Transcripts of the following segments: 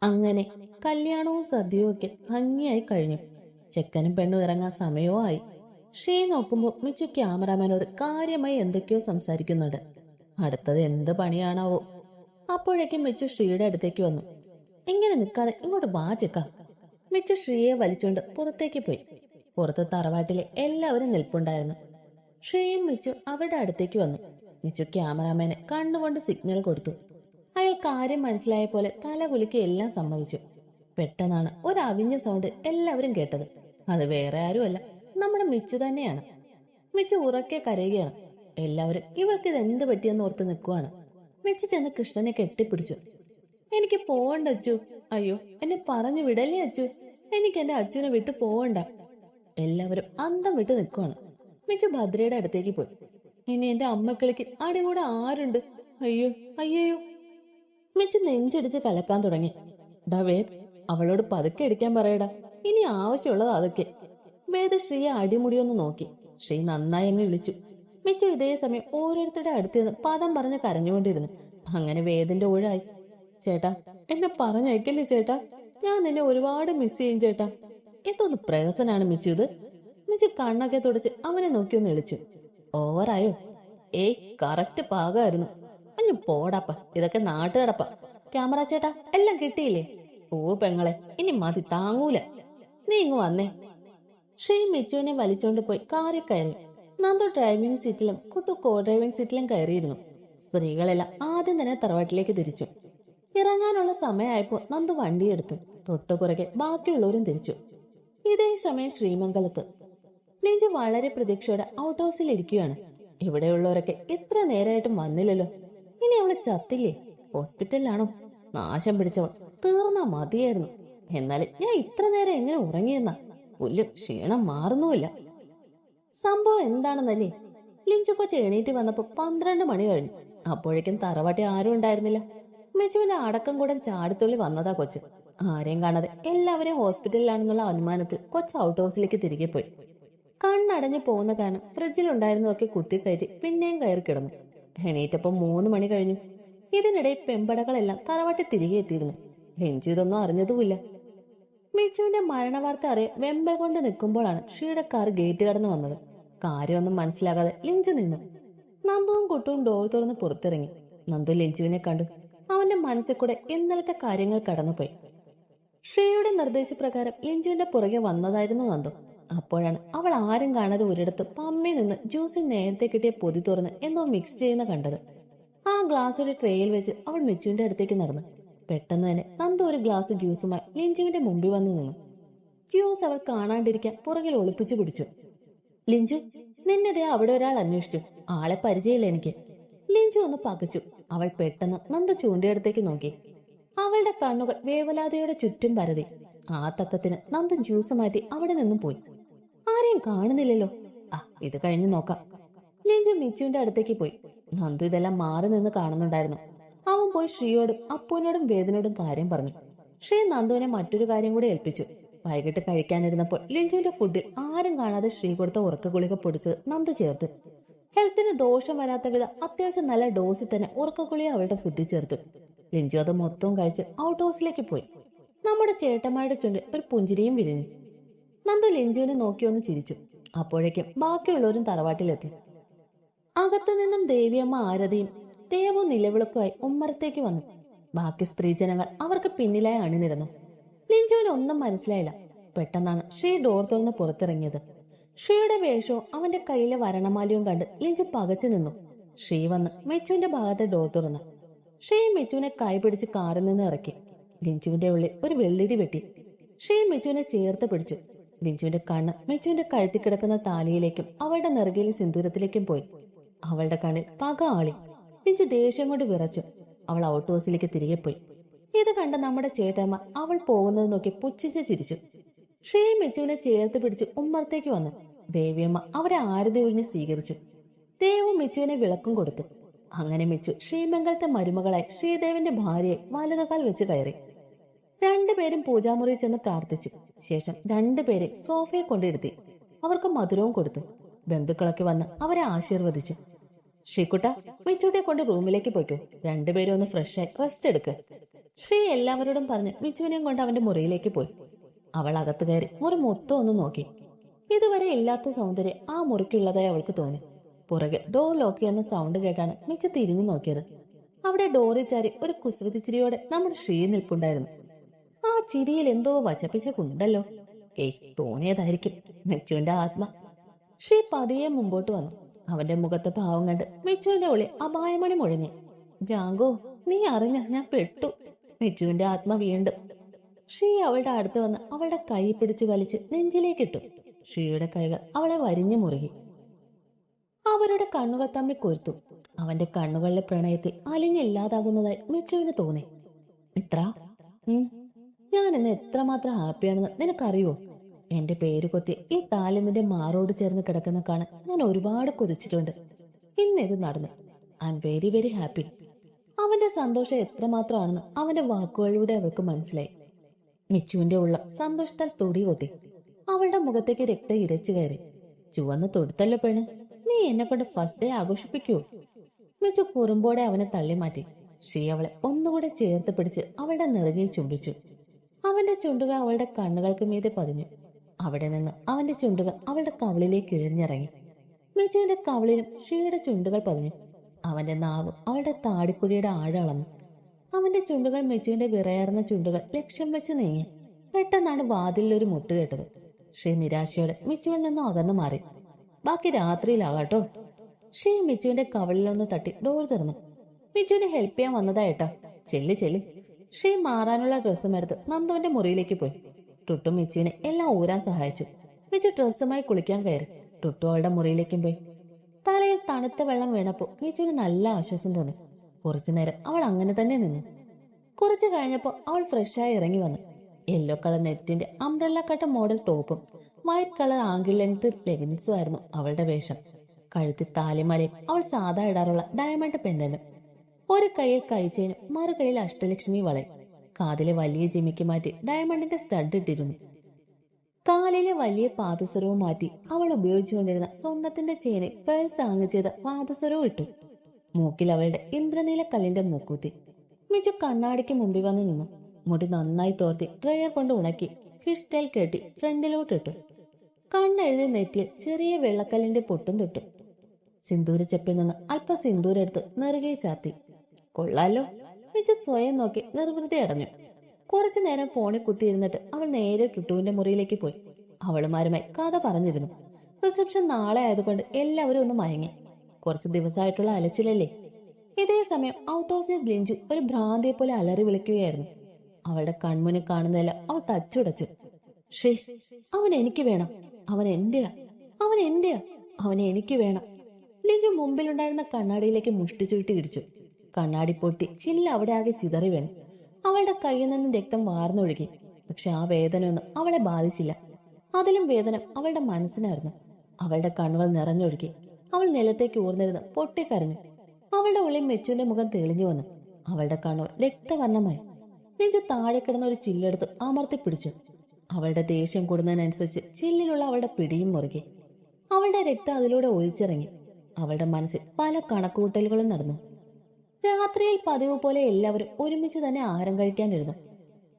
അങ്ങനെ കല്യാണവും സദ്യയും ഒക്കെ ഭംഗിയായി കഴിഞ്ഞു. ചെക്കനും പെണ്ണും ഇറങ്ങാൻ സമയവും ആയി. ഷീ നോക്കുമ്പോൾ മിച്ചു ക്യാമറാമാനോട് കാര്യമായി എന്തൊക്കെയോ സംസാരിക്കുന്നുണ്ട്. അടുത്തത് എന്ത് പണിയാണാവോ? അപ്പോഴേക്കും മിച്ചു ശ്രീയുടെ അടുത്തേക്ക് വന്നു. ഇങ്ങനെ നിൽക്കാതെ ഇങ്ങോട്ട് വാ ചെക്ക. മിച്ചു ശ്രീയെ വലിച്ചുകൊണ്ട് പുറത്തേക്ക് പോയി. പുറത്ത് തറവാട്ടിലെ എല്ലാവരും നിൽപ്പുണ്ടായിരുന്നു. ഷീയും മിച്ചു അവരുടെ അടുത്തേക്ക് വന്നു. മിച്ചു ക്യാമറാമാനെ കണ്ണുകൊണ്ട് സിഗ്നൽ കൊടുത്തു. അയാൾ കാര്യം മനസ്സിലായ പോലെ തല കുലുക്കി എല്ലാം സമ്മതിച്ചു. പെട്ടെന്നാണ് ഒരു അവിഞ്ഞ സൗണ്ട് എല്ലാവരും കേട്ടത്. അത് വേറെ ആരുമല്ല, നമ്മുടെ മിച്ചു തന്നെയാണ്. മിച്ചു ഉറക്കെ കരയുകയാണ്. എല്ലാവരും ഇവർക്ക് എന്ത് പറ്റിയെന്ന് ഓർത്ത് നിൽക്കുവാണ്. മിച്ചു ചെന്ന് കൃഷ്ണനെ കെട്ടിപ്പിടിച്ചു. എനിക്ക് പോവണ്ട അച്ചു. അയ്യോ, എന്നെ പറഞ്ഞു വിടല്ലേ അച്ചു. എനിക്ക് എന്റെ അച്ഛനെ വിട്ടു പോവണ്ട. എല്ലാവരും അന്തം വിട്ട് നിൽക്കുവാണ്. മിച്ചു ഭദ്രയുടെ അടുത്തേക്ക് പോയി. ഇനി എന്റെ അമ്മക്കിളിക്ക് അടികൂടെ ആരുണ്ട്? അയ്യോ അയ്യോ. മിച്ചു നെഞ്ചടിച്ച് കലക്കാൻ തുടങ്ങി. ഡാ വേദ്, അവളോട് പതുക്കെ അടിക്കാൻ പറയടാ. ഇനി ആവശ്യമുള്ളത് അതൊക്കെ. വേദ് ശ്രീയെ അടിമുടിയൊന്ന് നോക്കി. ശ്രീ നന്നായി അങ്ങ് വിളിച്ചു. മിച്ചു ഇതേ സമയം ഓരോരുത്തരുടെ അടുത്ത് നിന്ന് പദം പറഞ്ഞ് കരഞ്ഞുകൊണ്ടിരുന്നു. അങ്ങനെ വേദിന്റെ ഊഴായി. ചേട്ടാ, എന്നെ പറഞ്ഞയക്കല്ലേ ചേട്ടാ. ഞാൻ നിന്നെ ഒരുപാട് മിസ് ചെയ്യും ചേട്ടാ. എന്തോന്ന് പ്രഹസനാണ് മിച്ചു ഇത്. മിച്ചു കണ്ണൊക്കെ തുടച്ച് അവനെ നോക്കി ഒന്ന് ഇളിച്ചു. ഓവറായോ? ഏയ്, കറക്റ്റ് പാകമായിരുന്നു. അഞ്ഞു പോടാപ്പ, ഇതൊക്കെ നാട്ടുകടപ്പ. ക്യാമറ ചേട്ടാ, എല്ലാം കിട്ടിയില്ലേ? ഓ പെങ്ങളെ, ഇനി മതി, താങ്ങൂല. നീ ഇങ്ങ് വന്നേ. ഷെയ് മിച്ചുവിനെ വലിച്ചോണ്ട് പോയി കാറിൽ കയറി. നന്ദു ഡ്രൈവിംഗ് സീറ്റിലും കുട്ടു കോ ഡ്രൈവിംഗ് സീറ്റിലും കയറിയിരുന്നു. സ്ത്രീകളെല്ലാം ആദ്യം തന്നെ തറവാട്ടിലേക്ക് തിരിച്ചു. ഇറങ്ങാനുള്ള സമയമായപ്പോ നന്ദു വണ്ടിയെടുത്തു. തൊട്ടുപുറകെ ബാക്കിയുള്ളവരും തിരിച്ചു. ഇതേ സമയം ശ്രീമംഗലത്ത് ലിഞ്ചു വളരെ പ്രതീക്ഷയോടെ ഔട്ട് ഹൗസിൽ ഇരിക്കുകയാണ്. ഇവിടെയുള്ളവരൊക്കെ ഇത്ര നേരമായിട്ടും വന്നില്ലല്ലോ. ഇനി അവള് ചത്തില്ലേ? ഹോസ്പിറ്റലിലാണോ? നാശം പിടിച്ചവൾ, തീർന്നാ മതിയായിരുന്നു. എന്നാലും ഞാൻ ഇത്ര നേരം എങ്ങനെ ഉറങ്ങിയെന്നാ? പുല്ല് ക്ഷീണം മാറുന്നുമില്ല. സംഭവം എന്താണെന്നല്ലേ? ലിഞ്ചു കൊച്ച് എണീറ്റ് വന്നപ്പോ 12 മണി കഴിഞ്ഞു. അപ്പോഴേക്കും തറവാട്ടി ആരും ഉണ്ടായിരുന്നില്ല. മിച്ചുവിന്റെ അടക്കം കൂടെ ചാടിത്തുള്ളി വന്നതാ കൊച്ച്. ആരെയും കാണാതെ എല്ലാവരെയും ഹോസ്പിറ്റലിലാണെന്നുള്ള അനുമാനത്തിൽ കൊച്ച് ഔട്ട് ഹൗസിലേക്ക് തിരികെ പോയി. കണ്ണടഞ്ഞു പോകുന്ന കാരണം ഫ്രിഡ്ജിൽ ഉണ്ടായിരുന്നതൊക്കെ കുത്തിക്കയറ്റി പിന്നെയും കയറി കിടന്നു. എണീറ്റപ്പം 3 മണി കഴിഞ്ഞു. ഇതിനിടെ പെമ്പടകളെല്ലാം തറവാട്ടി തിരികെ എത്തിയിരുന്നു. ലിഞ്ചു ഇതൊന്നും അറിഞ്ഞതുമില്ല. മിച്ചുവിന്റെ മരണവാർത്ത അറിയാൻ വെമ്പൽ കൊണ്ട് നിൽക്കുമ്പോഴാണ് ഷീയുടെ കാർ ഗേറ്റ് കടന്നു വന്നത്. കാര്യമൊന്നും മനസ്സിലാകാതെ ലിഞ്ചു നിന്നു. നന്ദുവും കുട്ടുവും ഡോർ തുറന്ന് പുറത്തിറങ്ങി. നന്ദു ലിഞ്ചുവിനെ കണ്ടു. അവന്റെ മനസ്സിൽ കൂടെ ഇന്നലത്തെ കാര്യങ്ങൾ കടന്നുപോയി. ഷീയുടെ നിർദ്ദേശപ്രകാരം ലിഞ്ചുവിന്റെ പുറകെ വന്നതായിരുന്നു നന്ദു. അപ്പോഴാണ് അവൾ ആരും കാണാതെ ഒരിടത്ത് പമ്മി നിന്ന് ജ്യൂസിൽ നേരത്തെ കിട്ടിയ പൊതി തുറന്ന് എന്തോ മിക്സ് ചെയ്യുന്ന കണ്ടത്. ആ ഗ്ലാസ് ഒരു ട്രേയിൽ വെച്ച് അവൾ മിച്ചുവിന്റെ അടുത്തേക്ക് നടന്നു. പെട്ടെന്ന് തന്നെ നന്ദു ഒരു ഗ്ലാസ് ജ്യൂസുമായി ലിഞ്ചുവിന്റെ മുമ്പിൽ വന്നു നിന്നു. ജ്യൂസ് അവൾ കാണാണ്ടിരിക്കാൻ പുറകിൽ ഒളിപ്പിച്ചു പിടിച്ചു. ലിഞ്ചു, നിന്നെതേ അവിടെ ഒരാൾ അന്വേഷിച്ചു. ആളെ പരിചയമില്ല എനിക്ക്. ലിഞ്ചു ഒന്ന് പകച്ചു. അവൾ പെട്ടെന്ന് നന്ദു ചൂണ്ടിയടുത്തേക്ക് നോക്കി. അവളുടെ കണ്ണുകൾ വേവലാതയോടെ ചുറ്റും പരതി. ആ തക്കത്തിന് നന്ദു ജ്യൂസ് മാറ്റി അവിടെ നിന്നും പോയി. ആരെയും കാണുന്നില്ലല്ലോ. ആ, ഇത് കഴിഞ്ഞു നോക്കാം. ലിഞ്ചു മിച്ചുവിന്റെ അടുത്തേക്ക് പോയി. നന്ദു ഇതെല്ലാം മാറി നിന്ന് കാണുന്നുണ്ടായിരുന്നു. അവൻ പോയി ശ്രീയോടും അപ്പൂനോടും വേദനോടും കാര്യം പറഞ്ഞു. ശ്രീ നന്ദുവിനെ മറ്റൊരു കാര്യം കൂടി ഏൽപ്പിച്ചു. വൈകിട്ട് കഴിക്കാനിരുന്നപ്പോൾ ലിഞ്ചുവിന്റെ ഫുഡിൽ ആരും കാണാതെ ശ്രീ കൊടുത്ത ഉറക്ക ഗുളിക പൊടിച്ചത് നന്ദു ചേർത്തു. ഹെൽത്തിന് ദോഷം വരാത്ത വിധം അത്യാവശ്യം നല്ല ഡോസിൽ തന്നെ ഉറക്ക ഗുളിക അവളുടെ ഫുഡിൽ ചേർത്തു. ലിഞ്ചു അത് മൊത്തവും കഴിച്ച് ഔട്ട് ഹൗസിലേക്ക് പോയി. നമ്മുടെ ചേട്ടന്മാരുടെ ചുണ്ടിൽ ഒരു പുഞ്ചിരിയും വിരിഞ്ഞു. നന്ദു ലിഞ്ചുവിനെ നോക്കിയൊന്ന് ചിരിച്ചു. അപ്പോഴേക്കും ബാക്കിയുള്ളവരും തറവാട്ടിലെത്തി. അകത്തു നിന്നും ദേവിയമ്മ ആരതിയും ദേവു നിലവിളക്കുമായി ഉമ്മറത്തേക്ക് വന്നു. ബാക്കി സ്ത്രീജനങ്ങൾ അവർക്ക് പിന്നിലായി അണിനിരന്നു. ലിഞ്ചുവിന് ഒന്നും മനസ്സിലായില്ല. പെട്ടെന്നാണ് ഷീ ഡോർ തുറന്ന് പുറത്തിറങ്ങിയത്. ഷീയുടെ വേഷവും അവന്റെ കയ്യിലെ വരണമാലയും കണ്ട് ലിഞ്ചു പകച്ചു നിന്നു. ഷീ വന്ന് മിച്ചുവിന്റെ ഭാഗത്തെ ഡോർ തുറന്നു. ഷീ മിച്ചുവിനെ കൈ പിടിച്ച് കാറിൽ നിന്ന് ഇറക്കി. ലിഞ്ചുവിന്റെ ഉള്ളിൽ ഒരു വെള്ളിടി വെട്ടി. ഷീ മിച്ചുവിനെ ചേർത്ത് പിടിച്ചു. ലിഞ്ചുവിന്റെ കണ്ണ് മിച്ചുവിന്റെ കഴുത്തിൽ കിടക്കുന്ന താലിയിലേക്കും അവളുടെ നെറുകയിലെ സിന്ദൂരത്തിലേക്കും പോയി. അവളുടെ കണ്ണിൽ പക ആളി. ലിഞ്ചു ദേഷ്യം കൊണ്ട് വിറച്ചു. അവൾ ഔട്ട് ഹൗസിലേക്ക് തിരികെ പോയി. ഇത് കണ്ട നമ്മുടെ ചേട്ടമ്മ അവൾ പോകുന്നത് നോക്കി പുച്ഛിച്ച് ചിരിച്ചു. ഷീ മിച്ചുവിനെ ചേർത്ത് പിടിച്ച് ഉമ്മറത്തേക്ക് വന്നു. ദേവിയമ്മ അവരെ ആരതി ഒഴിഞ്ഞ് സ്വീകരിച്ചു. ദേവു മിച്ചുവിനെ വിളക്കും കൊടുത്തു. അങ്ങനെ മിച്ചു ശ്രീമംഗലത്തെ മരുമകളായി ശ്രീദേവിന്റെ ഭാര്യയെ വലതുകാൽ വെച്ച് കയറി. രണ്ടുപേരും പൂജാമുറി ചെന്ന് പ്രാർത്ഥിച്ചു. ശേഷം രണ്ടുപേരെ സോഫയെ കൊണ്ടിരുത്തി. അവർക്ക് മധുരവും കൊടുത്തു. ബന്ധുക്കളൊക്കെ വന്ന് അവരെ ആശീർവദിച്ചു. ഷീക്കുട്ട, മിച്ചൂട്ടെ കൊണ്ട് റൂമിലേക്ക് പോയിക്കോ. രണ്ടുപേരും ഒന്ന് ഫ്രഷായി റെസ്റ്റ് എടുക്ക്. ശ്രീ എല്ലാവരോടും പറഞ്ഞ് മിച്ചുവിനെയും കൊണ്ട് അവന്റെ മുറിയിലേക്ക് പോയി. അവൾ അകത്ത് കയറി മുറി മൊത്തം ഒന്ന് നോക്കി. ഇതുവരെ ഇല്ലാത്ത സൗന്ദര്യം ആ മുറിക്കുള്ളതായി അവൾക്ക് തോന്നി. പുറകെ ഡോർ ലോക്ക് ചെയ്യുന്ന സൗണ്ട് കേട്ടാണ് മിച്ചു തിരിഞ്ഞു നോക്കിയത്. അവിടെ ഡോറിൽ ചാരി ഒരു കുസൃതി ചിരിയോടെ നമ്മുടെ ശ്രീ നിൽപ്പുണ്ടായിരുന്നു. ആ ചിരിയിൽ എന്തോ വശപ്പിച്ചക്കുണ്ടല്ലോ. തോന്നിയതായിരിക്കും മിച്ചുവിന്റെ ആത്മ. ശ്രീ പതിയെ മുമ്പോട്ട് വന്നു. അവന്റെ മുഖത്തെ ഭാവം കണ്ട് മിച്ചുവിന്റെ ഉള്ളിൽ അപായമണി മുഴങ്ങി. ജാങ്കോ, നീ അറിഞ്ഞ ഞാൻ പെട്ടു. മിച്ചുവിന്റെ ആത്മ വീണ്ടും. ശ്രീ അവളുടെ അടുത്ത് വന്ന് അവളുടെ കൈ പിടിച്ച് വലിച്ച് നെഞ്ചിലേക്കിട്ടു. ശ്രീയുടെ കൈകൾ അവളെ വരിഞ്ഞു മുറുകി. അവരുടെ കണ്ണുകൾ തമ്മിൽ കൊരുത്തു. അവന്റെ കണ്ണുകളിലെ പ്രണയത്തിൽ അലിഞ്ഞില്ലാതാകുന്നതായി മിച്ചുവിന് തോന്നി. മിത്ര, ഞാൻ ഇന്ന് എത്രമാത്രം ഹാപ്പിയാണെന്ന് നിനക്കറിയോ? എന്റെ പേര് കൊത്തി ഈ താലി നിന്റെ മാറോട് ചേർന്ന് കിടക്കുന്ന കാണാൻ ഞാൻ ഒരുപാട് കൊതിച്ചിട്ടുണ്ട്. ഇന്നിത് നടന്നു. I am very very happy. അവന്റെ സന്തോഷം എത്രമാത്രമാണെന്ന് അവന്റെ വാക്കുകളിലൂടെ അവൾക്ക് മനസ്സിലായി. മിച്ചുവിന്റെ ഉള്ള സന്തോഷത്താൽ തുടി കൊട്ടി. അവളുടെ മുഖത്തേക്ക് രക്തം ഇരച്ചു കയറി. ചുവന്ന് തൊടുത്തല്ലോ പെണ്ണ്, നീ എന്നെ കൊണ്ട് ഫസ്റ്റ് ഡേ ആഘോഷിപ്പിക്കൂ. മിച്ചു കുറുമ്പോടെ അവനെ തള്ളി മാറ്റി. ശ്രീ അവളെ ഒന്നുകൂടെ ചേർത്ത് പിടിച്ച് അവളുടെ നെറുകയിൽ ചുംബിച്ചു. അവന്റെ ചുണ്ടുകൾ അവളുടെ കണ്ണുകൾക്ക് മീതെ പതിഞ്ഞു. അവിടെ നിന്ന് അവന്റെ ചുണ്ടുകൾ അവളുടെ കവിളിലേക്ക് ഇഴഞ്ഞിറങ്ങി. മിച്ചുവിന്റെ കവിളിലും ശ്രീയുടെ ചുണ്ടുകൾ പതിഞ്ഞു. അവന്റെ നാവ് അവളുടെ താടിക്കുഴിയുടെ ആഴം അളന്നു. അവന്റെ ചുണ്ടുകൾ മിച്ചുവിന്റെ വിറയാർന്ന ചുണ്ടുകൾ ലക്ഷ്യം വെച്ച് നീങ്ങി. പെട്ടെന്നാണ് വാതിലിൽ ഒരു മുട്ട് കേട്ടത്. ശ്രീ നിരാശയോടെ മിച്ചുവിൽ നിന്നും അകന്നു മാറി. ബാക്കി രാത്രിയിലാകാട്ടോ. ശ്രീ മിച്ചുവിന്റെ കവിളിലൊന്ന് തട്ടി ഡോർ തുറന്നു. മിച്ചുവിനെ ഹെൽപ്പ് ചെയ്യാൻ വന്നതായിട്ടാ. ചെല്ല് ചെല്ല്. ശ്രീ മാറാനുള്ള ഡ്രസ്സും എടുത്ത് നന്ദുവിന്റെ മുറിയിലേക്ക് പോയി. ടുട്ടു മിച്ചുവിനെ എല്ലാം ഊരാൻ സഹായിച്ചു. മിച്ചു ഡ്രസ്സുമായി കുളിക്കാൻ കയറി. ടുട്ടു അവളുടെ മുറിയിലേക്കും പോയി. തലയിൽ തണുത്ത വെള്ളം വീണപ്പോ മിച്ചുവിന് നല്ല ആശ്വാസം തോന്നി. കുറച്ചു നേരം അവൾ അങ്ങനെ തന്നെ നിന്നു. കുറച്ചു കഴിഞ്ഞപ്പോ അവൾ ഫ്രഷായി ഇറങ്ങി വന്നു. യെല്ലോ കളർ നെറ്റിന്റെ അംബ്രല്ല കട്ട് മോഡൽ ടോപ്പും വൈറ്റ് കളർ ആംഗിൾ ലെങ്ത് ലെഗിൻസും ആയിരുന്നു അവളുടെ വേഷം. കഴുത്തിൽ താലിമലയും അവൾ സാധാ ഇടാറുള്ള ഡയമണ്ട് പെൻഡന്റും. ഒരു കൈയിൽ കൈച്ചെയിനും മറു കൈയിൽ അഷ്ടലക്ഷ്മി വളയും. കാതിലെ വലിയ ജിമിക്ക് മാറ്റി ഡയമണ്ടിന്റെ സ്റ്റഡ് ഇട്ടിരുന്നു. കാലിലെ വലിയ പാദസരവും മാറ്റി അവൾ ഉപയോഗിച്ചുകൊണ്ടിരുന്ന സ്വർണത്തിന്റെ ചെയിനിൽ പേഴ്സ് ആങ്ങ് ചെയ്ത പാദസരവും ഇട്ടു. മൂക്കിൽ അവളുടെ ഇന്ദ്രനീല കല്ലിന്റെ മൂക്കൂത്തി. മിച്ചു കണ്ണാടിക്ക് മുമ്പിൽ വന്ന് നിന്നു. മുടി നന്നായി തോർത്തി ഡ്രയർ കൊണ്ട് ഉണക്കി ഫിഷ് ടെയിൽ കെട്ടി ഫ്രണ്ടിലോട്ടിട്ടു. കണ്ണെഴുതി നെറ്റിയിൽ ചെറിയ വെള്ളക്കല്ലിന്റെ പൊട്ടും തൊട്ടു. സിന്ദൂരച്ചെപ്പിൽ നിന്ന് അല്പം സിന്ദൂരെടുത്ത് നെറുകയിൽ ചാർത്തി. കൊള്ളാലോ. മിച്ചു സ്വയം നോക്കി നിർവൃതി അടഞ്ഞു. കുറച്ചു നേരം ഫോണിൽ കുത്തിയിരുന്നിട്ട് അവൾ നേരെ ടുട്ടുവിന്റെ മുറിയിലേക്ക് പോയി. അവളുമാരുമായി കഥ പറഞ്ഞിരുന്നു. റിസപ്ഷൻ നാളെ ആയതുകൊണ്ട് എല്ലാവരും ഒന്ന് മയങ്ങി. കുറച്ചു ദിവസമായിട്ടുള്ള അലച്ചിലല്ലേ. ഇതേ സമയം ഔട്ട് ഹൗസിൽ ലിഞ്ചു ഒരു ഭ്രാന്തിയെ പോലെ അലറി വിളിക്കുകയായിരുന്നു. അവളുടെ കൺമുന്നിൽ കാണുന്നതല്ല അവൾ തച്ചുടച്ചു. ഷേ, അവൻ എനിക്ക് വേണം. അവൻ എന്റെയാ. അവൻ എന്റെയാ. അവനെ എനിക്ക് വേണം. ലിഞ്ചു മുമ്പിലുണ്ടായിരുന്ന കണ്ണാടിയിലേക്ക് മുഷ്ടി ചുരുട്ടി ഇടിച്ചു. കണ്ണാടി പൊട്ടി ചില്ല അവിടെ ആകെ ചിതറി വീണു. അവളുടെ കയ്യിൽ നിന്നും രക്തം വാർന്നൊഴുകി. പക്ഷെ ആ വേദനയൊന്നും അവളെ ബാധിച്ചില്ല. അതിലും വേദന അവളുടെ മനസ്സിനായിരുന്നു. അവളുടെ കണ്ണുകൾ നിറഞ്ഞൊഴുകി. അവൾ നിലത്തേക്ക് ഊർന്നിരുന്ന് പൊട്ടിക്കരഞ്ഞു. അവളുടെ ഉള്ളിൽ മെച്ചുവിന്റെ മുഖം തെളിഞ്ഞു വന്നു. അവളുടെ കണ്ണുകൾ രക്തവർണ്ണമായി. നെഞ്ചു താഴെ കിടന്ന ഒരു ചില്ലെടുത്ത് അമർത്തി പിടിച്ചു. അവളുടെ ദേഷ്യം കൂടുന്നതിനനുസരിച്ച് ചില്ലിലുള്ള അവളുടെ പിടിയും മുറുകി. അവളുടെ രക്തം അതിലൂടെ ഒലിച്ചിറങ്ങി. അവളുടെ മനസ്സിൽ പല കണക്കുകൂട്ടലുകളും നടന്നു. രാത്രിയിൽ പതിവ് പോലെ എല്ലാവരും ഒരുമിച്ച് തന്നെ ആഹാരം കഴിക്കാനിരുന്നു.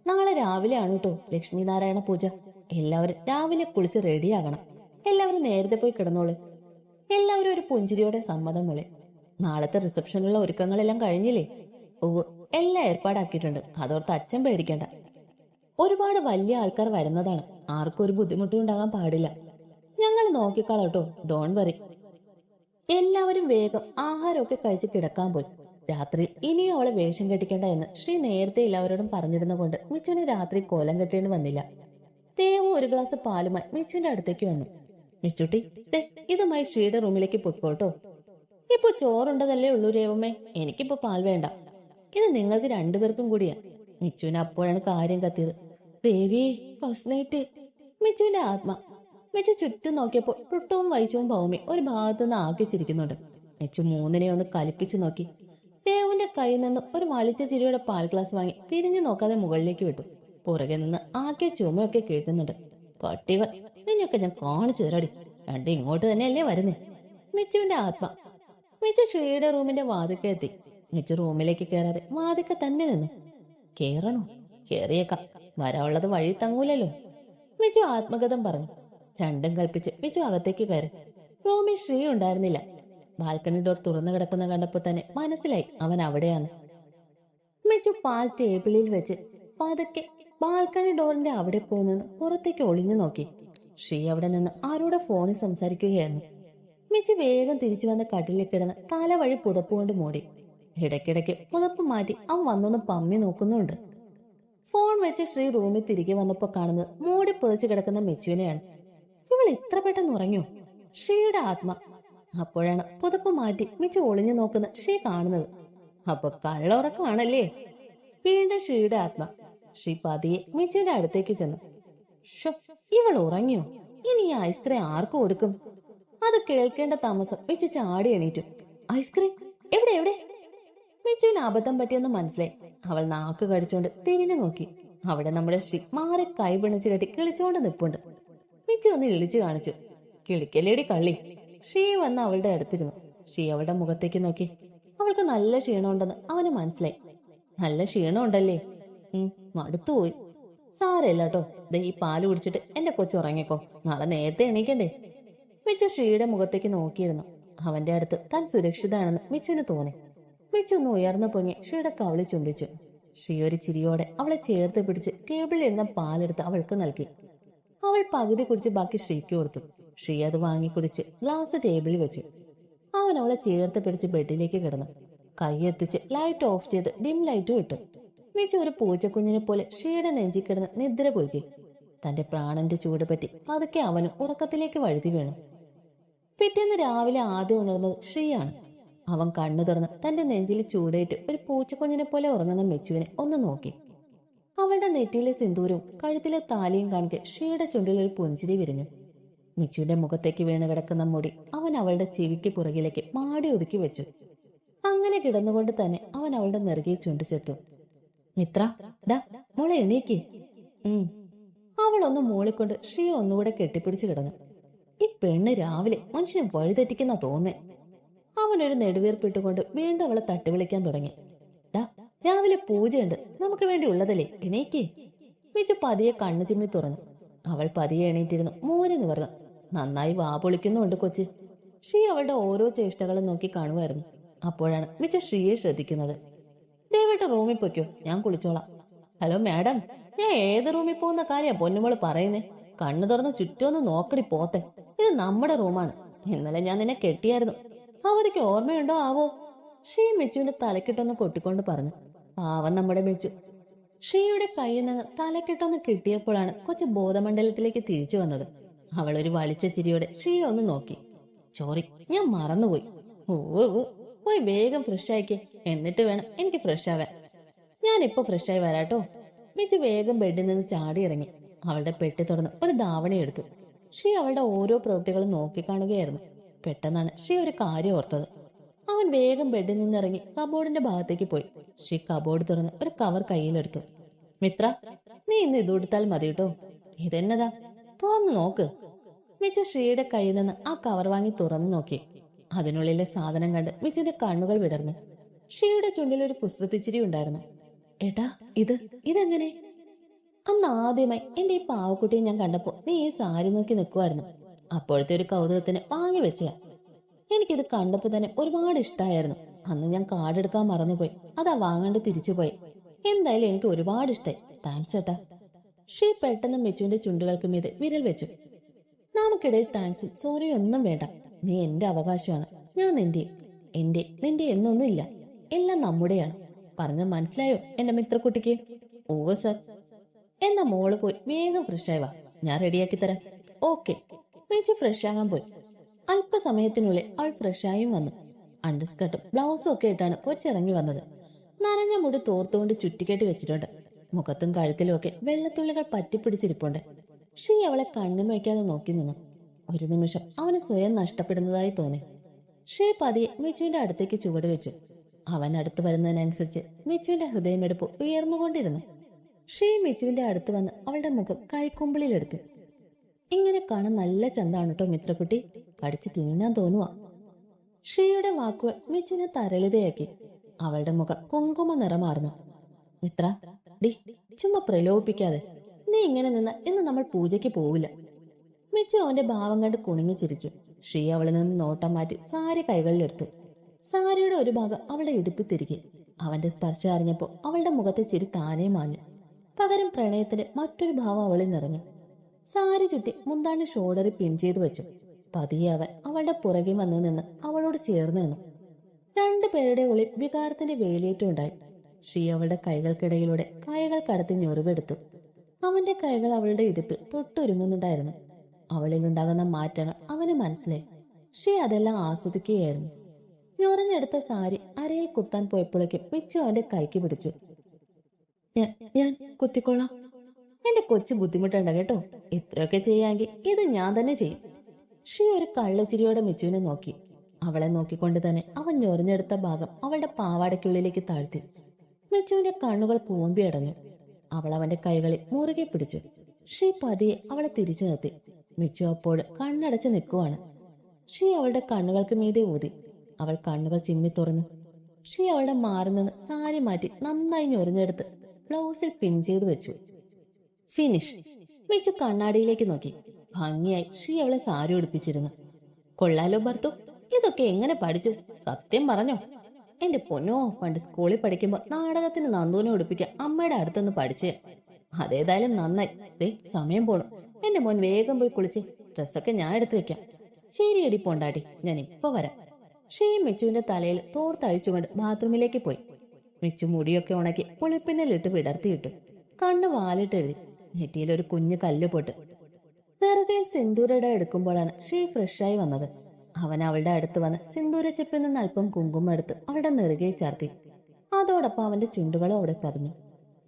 നാളെ രാവിലെ ആണ് കേട്ടോ ലക്ഷ്മി നാരായണ പൂജ. എല്ലാവരും രാവിലെ കുളിച്ച് റെഡിയാകണം. എല്ലാവരും നേരത്തെ പോയി കിടന്നോളൂ. എല്ലാവരും ഒരു പുഞ്ചിരിയോടെ സമ്മതം മൂളി. നാളത്തെ റിസപ്ഷനുള്ള ഒരുക്കങ്ങളെല്ലാം കഴിഞ്ഞില്ലേ? എല്ലാം ഏർപ്പാടാക്കിയിട്ടുണ്ട്. അതോർത്ത് അച്ഛൻ പേടിക്കണ്ട. ഒരുപാട് വലിയ ആൾക്കാർ വരുന്നതാണ്. ആർക്കും ഒരു ബുദ്ധിമുട്ടും ഉണ്ടാകാൻ പാടില്ല. ഞങ്ങൾ നോക്കിക്കാളോട്ടോ, ഡോൺ വറി. എല്ലാവരും വേഗം ആഹാരമൊക്കെ കഴിച്ച് കിടക്കാൻ പോയി. രാത്രി ഇനിയും അവളെ വേഷം കെട്ടിക്കേണ്ട എന്ന് ശ്രീ നേരത്തെ എല്ലാവരോടും പറഞ്ഞിരുന്ന കൊണ്ട് മിച്ചുവിന് രാത്രി കോലം കെട്ടേണ്ടി വന്നില്ല. ദേവു ഒരു ഗ്ലാസ് പാലുമായി മിച്ചുവിന്റെ അടുത്തേക്ക് വന്നു. മിച്ചുട്ടി, ഇതുമായി ശ്രീയുടെ റൂമിലേക്ക് പൊയ്ക്കോട്ടോ. ഇപ്പൊ ചോറുണ്ടതല്ലേ ഉള്ളൂ രേവമ്മേ, എനിക്കിപ്പോ പാൽ വേണ്ട. ഇത് നിങ്ങൾക്ക് രണ്ടുപേർക്കും കൂടിയാ. മിച്ചുവിന് അപ്പോഴാണ് കാര്യം കത്തിയത്. ദേവി, ഫസ്റ്റ് നൈറ്റ്. മിച്ചുവിന്റെ ആത്മ. മിച്ചു ചുറ്റും നോക്കിയപ്പോൾ ടുട്ടവും വൈച്ചവും ഭൗമി ഒരു ഭാഗത്തുനിന്ന് ആക്കിച്ചിരിക്കുന്നുണ്ട്. മിച്ചു മൂന്നിനെ ഒന്ന് കലിപ്പിച്ചു നോക്കി. ദേവുവിന്റെ കയ്യിൽ നിന്ന് ഒരു വളിച്ച ചിരിയുടെ പാൽ ഗ്ലാസ് വാങ്ങി തിരിഞ്ഞു നോക്കാതെ മുകളിലേക്ക് വിട്ടു. പുറകെ നിന്ന് ആക്കിയ ചുമയൊക്കെ കേൾക്കുന്നുണ്ട്. പട്ടികൾ, നിന്നൊക്കെ ഞാൻ കാണിച്ചു തരാടി. രണ്ടും ഇങ്ങോട്ട് തന്നെയല്ലേ വരുന്നേ. മിച്ചുവിന്റെ ആത്മ. മിച്ചു ശ്രീയുടെ റൂമിന്റെ വാതിക്കെ എത്തി. മിച്ചു റൂമിലേക്ക് കയറാതെ വാതിക്ക തന്നെ നിന്നു. കേറണോ? കേറിയേക്കാം, വരാനുള്ളത് വഴി തങ്ങൂലല്ലോ. മിച്ചു ആത്മഗതം പറഞ്ഞു. രണ്ടും കൽപ്പിച്ച് മിച്ചു അകത്തേക്ക് കയറി. റൂമിൽ ശ്രീ ഉണ്ടായിരുന്നില്ല. ബാൽക്കണി ഡോർ തുറന്നു കിടക്കുന്ന കണ്ടപ്പോ തന്നെ മനസ്സിലായി അവൻ അവിടെയാണ്. മിച്ചു പാൽ ടേബിളിൽ വെച്ച് പതുക്കെ ബാൽക്കണി ഡോറിന്റെ അവിടെ പോയി നിന്ന് പുറത്തേക്ക് ഒളിഞ്ഞു നോക്കി. ശ്രീ അവിടെ നിന്ന് ആരോടെ ഫോണിൽ സംസാരിക്കുകയായിരുന്നു. മിച്ചു വേഗം തിരിച്ചു വന്ന് കട്ടിലിൽ കിടന്ന് തല വഴി പുതപ്പുകൊണ്ട് മൂടി. ഇടയ്ക്കിടയ്ക്ക് പുതപ്പ് മാറ്റി അവൻ വന്നൊന്ന് പമ്മി നോക്കുന്നുണ്ട്. ഫോൺ വെച്ച് ശ്രീ റൂമിൽ തിരികെ വന്നപ്പോ കാണുന്നത് മൂടി പുതച്ചു കിടക്കുന്ന മിച്ചുവിനെയാണ്. ഇവൾ ഇത്ര പെട്ടെന്ന് ഉറങ്ങിയോ? ശ്രീയുടെ ആത്മ. അപ്പോഴാണ് പുതപ്പ് മാറ്റി മിച്ചു ഒളിഞ്ഞു നോക്കുന്ന ശ്രീ കാണുന്നത്. അപ്പൊ കള്ളുറക്കമാണല്ലേ? വീണ്ടും ശ്രീയുടെ ആത്മ. ശ്രീ പതിയെ മിച്ചുവിന്റെ അടുത്തേക്ക് ചെന്നു. ഷോ, ഇവൾ ഉറങ്ങിയോ? ഇനി ഈ ഐസ്ക്രീം ആർക്ക് കൊടുക്കും? അത് കേൾക്കേണ്ട താമസം മിച്ചു ചാടി എണീറ്റു. ഐസ്ക്രീം എവിടെ എവിടെ? മിച്ചുവിന് അബദ്ധം പറ്റിയെന്ന് മനസ്സിലായി. അവൾ നാക്ക് കടിച്ചോണ്ട് തിരിഞ്ഞു നോക്കി. അവിടെ നമ്മുടെ ശ്രീ മാറി കൈ പിണിച്ചു കെട്ടി കിളിച്ചോണ്ട് നിപ്പുണ്ട്. മിച്ചു ഒന്ന് ഇളിച്ചു കാണിച്ചു. കിളിക്കല്ലേടി കള്ളി. ശ്രീ വന്ന് അവളുടെ അടുത്തിരുന്നു. ശ്രീ അവളുടെ മുഖത്തേക്ക് നോക്കി. അവൾക്ക് നല്ല ക്ഷീണമുണ്ടെന്ന് അവന് മനസ്സിലായി. നല്ല ക്ഷീണമുണ്ടല്ലേ? മടുത്തുപോയി. സാരമില്ല കേട്ടോ, ദേ ഈ പാല് കുടിച്ചിട്ട് എന്റെ കൊച്ചു ഉറങ്ങിക്കോ, നാളെ നേരത്തെ എണീക്കണ്ടേ. മിച്ചു ശ്രീയുടെ മുഖത്തേക്ക് നോക്കിയിരുന്നു. അവന്റെ അടുത്ത് താൻ സുരക്ഷിതാണെന്ന് മിച്ചുവിന് തോന്നി. മിച്ചു ഒന്ന് ഉയർന്നു പൊങ്ങി ശ്രീയുടെ കവളി ചുംബിച്ചു. ശ്രീ ഒരു ചിരിയോടെ അവളെ ചേർത്ത് പിടിച്ച് ടേബിളിൽ ഇരുന്ന പാലെടുത്ത് അവൾക്ക് നൽകി. അവൾ പകുതി കുടിച്ച് ബാക്കി ശ്രീക്ക് കൊടുത്തു. ശ്രീ അത് വാങ്ങി കുടിച്ച് ഗ്ലാസ് ടേബിളിൽ വെച്ചു. അവൻ അവളെ ചേർത്ത് പിടിച്ച് ബെഡിലേക്ക് കിടന്നു. കൈ എത്തിച്ച് ലൈറ്റ് ഓഫ് ചെയ്ത് ഡിം ലൈറ്റും ഇട്ടു. മിച്ചു ഒരു പൂച്ചക്കുഞ്ഞിനെ പോലെ ശ്രീയുടെ നെഞ്ചി കിടന്ന് നിദ്ര കൊൽക്കി. തന്റെ പ്രാണന്റെ ചൂട് പറ്റി പതുക്കെ അവനും ഉറക്കത്തിലേക്ക് വഴുതി വീണു. പിറ്റേന്ന് രാവിലെ ആദ്യം ഉണർന്നത് ശ്രീയാണ്. അവൻ കണ്ണു തുറന്ന് തന്റെ നെഞ്ചിൽ ചൂടേറ്റ് ഒരു പൂച്ചക്കുഞ്ഞിനെ പോലെ ഉറങ്ങുന്ന മിച്ചുവിനെ ഒന്ന് നോക്കി. അവളുടെ നെറ്റിയിലെ സിന്ദൂരവും കഴുത്തിലെ താലിയും കാണിക്കെ ശ്രീയുടെ ചുണ്ടിൽ ഒരു പുഞ്ചിരി വിരിഞ്ഞു. മിച്ചുവിന്റെ മുഖത്തേക്ക് വീണ് കിടക്കുന്ന മുടി അവൻ അവളുടെ ചെവിക്ക് പുറകിലേക്ക് മാടി ഒതുക്കി വെച്ചു. അങ്ങനെ കിടന്നുകൊണ്ട് തന്നെ അവൻ അവളുടെ നെറുകെ ചുണ്ടിച്ചെത്തു. മിത്ര, ഡാ മോളെ എണീക്ക്. അവളൊന്ന് മൂളിക്കൊണ്ട് ശ്രീ ഒന്നുകൂടെ കെട്ടിപ്പിടിച്ചു കിടന്നു. ഈ പെണ്ണ് രാവിലെ മനുഷ്യനെ വഴിതെറ്റിക്കുന്ന തോന്നേ. അവനൊരു നെടുവീർപ്പിട്ടുകൊണ്ട് വീണ്ടും അവളെ തട്ടി വിളിക്കാൻ തുടങ്ങി. ഡാ, രാവിലെ പൂജയുണ്ട്, നമുക്ക് വേണ്ടി ഉള്ളതല്ലേ, എണീക്ക്. മിച്ചു പതിയെ കണ്ണു ചിമ്മി തുറന്നു. അവൾ പതിയെ എണീറ്റിരുന്നു മോനെ നിവർന്നു. നന്നായി വാ പൊളിക്കുന്നുണ്ട് കൊച്ച്. ശ്രീ അവളുടെ ഓരോ ചേഷ്ടകളും നോക്കി കാണുമായിരുന്നു. അപ്പോഴാണ് മിച്ചു ശ്രീയെ ശ്രദ്ധിക്കുന്നത്. ദയവായിട്ട് റൂമിൽ പൊയ്ക്കോ, ഞാൻ കുളിച്ചോളാം. ഹലോ മാഡം, ഞാൻ ഏത് റൂമിൽ പോകുന്ന കാര്യ പൊന്നുമോള് പറയുന്നേ? കണ്ണു തുറന്ന് ചുറ്റൊന്ന് നോക്കടി പോത്തെ. ഇത് നമ്മുടെ റൂമാണ്. ഇന്നലെ ഞാൻ നിന്നെ കെട്ടിയായിരുന്നു, അവധിക്ക് ഓർമ്മയുണ്ടോ ആവോ? ശ്രീ മിച്ചുവിന്റെ തലക്കിട്ടൊന്ന് കൊട്ടിക്കൊണ്ട് പറഞ്ഞു. പാവം നമ്മുടെ മിച്ചു. ശ്രീയുടെ കയ്യിൽ നിന്ന് തലക്കിട്ടൊന്ന് കിട്ടിയപ്പോഴാണ് കൊച്ചു ബോധമണ്ഡലത്തിലേക്ക് തിരിച്ചു വന്നത്. അവൾ ഒരു വളിച്ച ചിരിയോടെ ശ്രീയെ ഒന്ന് നോക്കി. സോറി, ഞാൻ മറന്നുപോയി. ഓ, പോയി വേഗം ഫ്രഷ് ആയിക്കേ, എന്നിട്ട് വേണം എനിക്ക് ഫ്രഷ് ആകാൻ. ഞാനിപ്പോ ഫ്രഷായി വരാട്ടോ. മിച്ചു വേഗം ബെഡിൽ നിന്ന് ചാടി ഇറങ്ങി. അവളുടെ പെട്ടി തുറന്ന് ഒരു ധാവണി എടുത്തു. ശ്രീ അവളുടെ ഓരോ പ്രവൃത്തികളും നോക്കിക്കാണുകയായിരുന്നു. പെട്ടെന്നാണ് ശ്രീ ഒരു കാര്യം ഓർത്തത്. അവൻ വേഗം ബെഡിൽ നിന്നിറങ്ങി കബോർഡിന്റെ ഭാഗത്തേക്ക് പോയി. ശ്രീ കബോർഡ് തുറന്ന് ഒരു കവർ കയ്യിലെടുത്തു. മിത്ര, നീ ഇന്ന് ഇത് കൊടുത്താൽ മതി കേട്ടോ. ഇതെന്നതാ, തുറന്നു നോക്ക്. മിച്ചു ശ്രീയുടെ കയ്യിൽ നിന്ന് ആ കവർ വാങ്ങി തുറന്നു നോക്കി. അതിനുള്ളിലെ സാധനം കണ്ട് മിച്ചുവിന്റെ കണ്ണുകൾ വിടർന്നു. ശ്രീയുടെ ചുണ്ടിൽ ഒരു കുസൃതിച്ചിരി ഉണ്ടായിരുന്നു. ഏട്ടാ, ഇതെങ്ങനെ? അന്ന് ആദ്യമായി എന്റെ ഈ പാവക്കുട്ടിയെ ഞാൻ കണ്ടപ്പോ നീ ഈ സാരി നോക്കി നിൽക്കുമായിരുന്നു. അപ്പോഴത്തെ ഒരു കൗതുകത്തിന് വാങ്ങി വെച്ചയാ. എനിക്കിത് കണ്ടപ്പോ തന്നെ ഒരുപാട് ഇഷ്ടമായിരുന്നു. അന്ന് ഞാൻ കാർഡ് എടുക്കാൻ മറന്നുപോയി, അതാ വാങ്ങാണ്ട് തിരിച്ചുപോയി. എന്തായാലും എനിക്ക് ഒരുപാട് ഇഷ്ടായി. താങ്ക്സ് ഏട്ടാ. ശ്രീ പെട്ടെന്ന് മിച്ചുവിന്റെ ചുണ്ടുകൾക്ക് മീതെ വിരൽ വെച്ചു. നമുക്കിടയിൽ താങ്ക്സും സോറിയും ഒന്നും വേണ്ട. നീ എന്റെ അവകാശമാണ്, ഞാൻ നിന്റെ എന്നൊന്നും ഇല്ല. എല്ലാം നമ്മുടെയാണ്. പറഞ്ഞത് മനസ്സിലായോ എന്റെ മിത്രക്കുട്ടിക്ക്? ഓ സർ. എന്നാ മോള് പോയി വേഗം ഫ്രഷായി വാ, ഞാൻ റെഡിയാക്കി തരാം. ഓക്കെ. മിച്ചു ഫ്രഷ് ആകാൻ പോയി. അല്പസമയത്തിനുള്ളിൽ അവൾ ഫ്രഷായും വന്നു. അണ്ടർസ്കർട്ടും ബ്ലൗസും ഒക്കെ ഇട്ടാണ് കൊച്ചിറങ്ങി വന്നത്. നനഞ്ഞ മുടി തോർത്തുകൊണ്ട് ചുറ്റിക്കെട്ടി വെച്ചിട്ടുണ്ട്. മുഖത്തും കഴുത്തിലും ഒക്കെ വെള്ളത്തുള്ളികൾ പറ്റിപ്പിടിച്ചിരിപ്പുണ്ട്. ശ്രീ അവളെ കണ്ണും വയ്ക്കാതെ നോക്കി നിന്നു. ഒരു നിമിഷം അവന് സ്വയം നഷ്ടപ്പെടുന്നതായി തോന്നി. ശ്രീ പതിയെ മിച്ചുവിന്റെ അടുത്തേക്ക് ചുവട് വെച്ചു. അവൻ അടുത്ത് വരുന്നതിനനുസരിച്ച് മിച്ചുവിന്റെ ഹൃദയമെടുപ്പ് ഉയർന്നുകൊണ്ടിരുന്നു. ശ്രീ മിച്ചുവിന്റെ അടുത്ത് വന്ന് അവളുടെ മുഖം കൈക്കുമ്പിളിലെടുത്തു. ഇങ്ങനെ കാണാൻ നല്ല ചന്താണ് കേട്ടോ മിത്രക്കുട്ടി, കടിച്ചു തിന്നാൻ തോന്നുക. ശ്രീയുടെ വാക്കുകൾ മിച്ചുവിനെ തരളിതയാക്കി. അവളുടെ മുഖം കുങ്കുമ നിറമാർന്നു. മിത്ര, ഡി ചുമ്മാ പ്രലോഭിപ്പിക്കാതെ. നീ ഇങ്ങനെ നിന്ന ഇന്ന് നമ്മൾ പൂജയ്ക്ക് പോവില്ല. മിച്ചു അവന്റെ ഭാവം കണ്ട് കുണിഞ്ഞു ചിരിച്ചു. ഷീ അവളിൽ നിന്ന് നോട്ടം മാറ്റി സാരി കൈകളിലെടുത്തു. സാരിയുടെ ഒരു ഭാഗം അവളുടെ ഇടുപ്പിൽ തിരികെ. അവന്റെ സ്പർശം അറിഞ്ഞപ്പോൾ അവളുടെ മുഖത്തെ ചിരി താനേ മാഞ്ഞു. പകരം പ്രണയത്തിന്റെ മറ്റൊരു ഭാവം അവളിൽ നിറഞ്ഞു. സാരി ചുറ്റി മുന്താണി ഷോൾഡറിൽ പിൻ ചെയ്തു വെച്ചു. പതിയെ അവൻ അവളുടെ പുറകെ വന്നു നിന്ന് അവളോട് ചേർന്ന് നിന്നു. രണ്ടുപേരുടെ ഉള്ളിൽ വികാരത്തിന്റെ വേലിയേറ്റമുണ്ടായി. ഷീ അവളുടെ കൈകൾക്കിടയിലൂടെ കൈകൾ കടത്തി ഞൊറിവെടുത്തു. അവന്റെ കൈകൾ അവളുടെ ഇടുപ്പിൽ തൊട്ടുരുമുന്നുണ്ടായിരുന്നു. അവളിലുണ്ടാകുന്ന മാറ്റങ്ങൾ അവന് മനസ്സിലായി. ഷീ അതെല്ലാം ആസ്വദിക്കുകയായിരുന്നു. ഞൊറിഞ്ഞെടുത്ത സാരി അരയിൽ കുത്താൻ പോയപ്പോഴേക്കും മിച്ചു അവന്റെ കൈക്ക് പിടിച്ചു. ഞാൻ കുത്തിക്കൊള്ളാം. എന്റെ കൊച്ചു ബുദ്ധിമുട്ടുണ്ട് കേട്ടോ. ഇത്രയൊക്കെ ചെയ്യാമെങ്കിൽ ഇത് ഞാൻ തന്നെ ചെയ്യും. ഷീ ഒരു കള്ളച്ചിരിയോടെ മിച്ചുവിനെ നോക്കി. അവളെ നോക്കിക്കൊണ്ട് തന്നെ അവൻ ഞൊറിഞ്ഞെടുത്ത ഭാഗം അവളുടെ പാവാടയ്ക്കുള്ളിലേക്ക് താഴ്ത്തി. മിച്ചുവിന്റെ കണ്ണുകൾ കൂമ്പിയടഞ്ഞു. അവൾ അവന്റെ കൈകളിൽ മുറുകെ പിടിച്ചു. ഷീ പതിയെ അവളെ തിരിച്ചു നിർത്തി. മിച്ചു അപ്പോൾ കണ്ണടച്ച് നിൽക്കുവാണ്. ഷീ അവളുടെ കണ്ണുകൾക്ക് മീതെ ഊതി. അവൾ കണ്ണുകൾ ചിമ്മി തുറന്നു. ഷീ അവളുടെ മാറി നിന്ന് സാരി മാറ്റി നന്നായി ഞൊറിഞ്ഞെടുത്ത് ബ്ലൗസിൽ പിൻ ചെയ്തു വെച്ചു. ഫിനിഷ്. മിച്ചു കണ്ണാടിയിലേക്ക് നോക്കി. ഭംഗിയായി ഷീ അവളെ സാരി ഉടുപ്പിച്ചിരുന്നു. കൊള്ളാലോ ഭർത്തു, ഇതൊക്കെ എങ്ങനെ പഠിച്ചു? സത്യം പറഞ്ഞോ? എന്റെ പൊന്നോ, പണ്ട് സ്കൂളിൽ പഠിക്കുമ്പോ നാടകത്തിന് നന്ദൂനെ ഉടുപ്പിക്കാൻ അമ്മയുടെ അടുത്തുനിന്ന് പഠിച്ചേ. അതേതായാലും നന്നായി. ദേ സമയം പോണം. എന്റെ മോൻ വേഗം പോയി കുളിച്ച് ഡ്രസ്സൊക്കെ ഞാൻ എടുത്തു വെക്കാം. ശരിയടി പൊണ്ടാട്ടി, ഞാൻ ഇപ്പൊ വരാം. ഷീ മിച്ചുവിന്റെ തലയിൽ തോർത്തഴിച്ചുകൊണ്ട് ബാത്റൂമിലേക്ക് പോയി. മിച്ചു മുടിയൊക്കെ ഉണക്കി കുളിപ്പിന്നലിട്ട് വിടർത്തിയിട്ടു. കണ്ണ് വാലിട്ടെഴുതി. നെറ്റിയിൽ ഒരു കുഞ്ഞു കല്ല് പൊട്ട്. നെറുകയിൽ സിന്ദൂരട എടുക്കുമ്പോഴാണ് ഷീ ഫ്രഷായി വന്നത്. അവൻ അവളുടെ അടുത്ത് വന്ന് സിന്ദൂരച്ചെപ്പിൽ നിന്ന് അല്പം കുങ്കുമം എടുത്ത് അവളുടെ നെറുകയിൽ ചാർത്തി. അതോടൊപ്പം അവന്റെ ചുണ്ടുകളും അവിടെ പതിഞ്ഞു.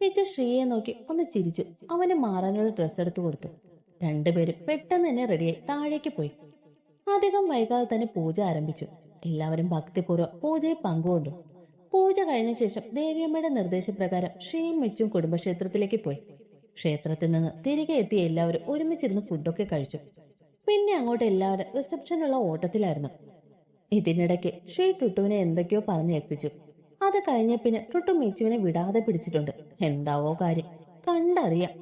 മിച്ചു ഷീയെ നോക്കി ഒന്ന് ചിരിച്ചു. അവന് മാറാനുള്ള ഡ്രസ്സ് എടുത്തു കൊടുത്തു. രണ്ടുപേരും പെട്ടെന്ന് തന്നെ റെഡിയായി താഴേക്ക് പോയി. അധികം വൈകാതെ തന്നെ പൂജ ആരംഭിച്ചു. എല്ലാവരും ഭക്തിപൂർവ്വം പൂജയിൽ പങ്കുകൊണ്ടു. പൂജ കഴിഞ്ഞ ശേഷം ദേവിയമ്മയുടെ നിർദ്ദേശപ്രകാരം ഷീയും മിച്ചും കുടുംബക്ഷേത്രത്തിലേക്ക് പോയി. ക്ഷേത്രത്തിൽ നിന്ന് തിരികെ എത്തിയ എല്ലാവരും ഒരുമിച്ചിരുന്ന് ഫുഡൊക്കെ കഴിച്ചു. പിന്നെ അങ്ങോട്ട് എല്ലാവരും റിസപ്ഷനുള്ള ഓട്ടത്തിലായിരുന്നു. ഇതിനിടയ്ക്ക് ഷീ ടുട്ടുവിനെ എന്തൊക്കെയോ പറഞ്ഞേൽപ്പിച്ചു. അത് കഴിഞ്ഞ പിന്നെ ടുട്ടു മിച്ചുവിനെ വിടാതെ പിടിച്ചിട്ടുണ്ട്. എന്താവോ കാര്യം കണ്ടറിയാം.